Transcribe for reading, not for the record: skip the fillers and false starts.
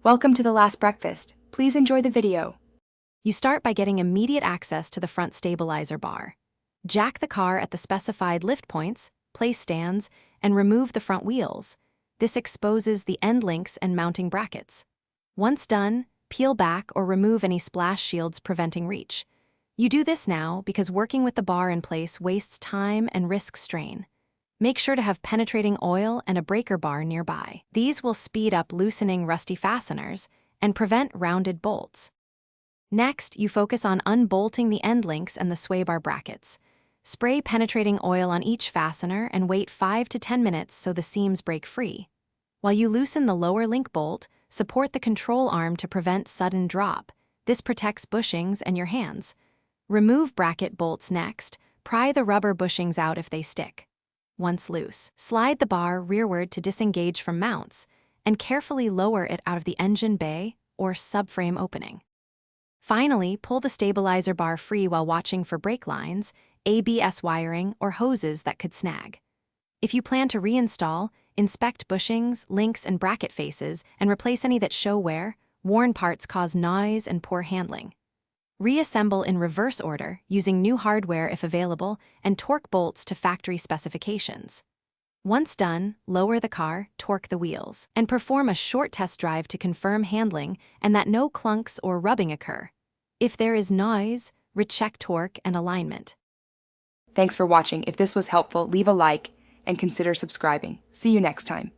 Welcome to the last breakfast. Please enjoy the video. You start by getting immediate access to the front stabilizer bar. Jack the car at the specified lift points, place stands, and remove the front wheels. This exposes the end links and mounting brackets. Once done, peel back or remove any splash shields preventing reach. You do this now because working with the bar in place wastes time and risks strain. Make sure to have penetrating oil and a breaker bar nearby. These will speed up loosening rusty fasteners and prevent rounded bolts. Next, you focus on unbolting the end links and the sway bar brackets. Spray penetrating oil on each fastener and wait 5 to 10 minutes so the seams break free. While you loosen the lower link bolt, support the control arm to prevent sudden drop. This protects bushings and your hands. Remove bracket bolts next. Pry the rubber bushings out if they stick. Once loose, slide the bar rearward to disengage from mounts and carefully lower it out of the engine bay or subframe opening. Finally, pull the stabilizer bar free while watching for brake lines, ABS wiring, or hoses that could snag. If you plan to reinstall, inspect bushings, links, and bracket faces and replace any that show wear. Worn parts cause noise and poor handling. Reassemble in reverse order, using new hardware if available, and torque bolts to factory specifications. Once done, lower the car, torque the wheels, and perform a short test drive to confirm handling and that no clunks or rubbing occur. If there is noise, recheck torque and alignment. Thanks for watching. If this was helpful, leave a like and consider subscribing. See you next time.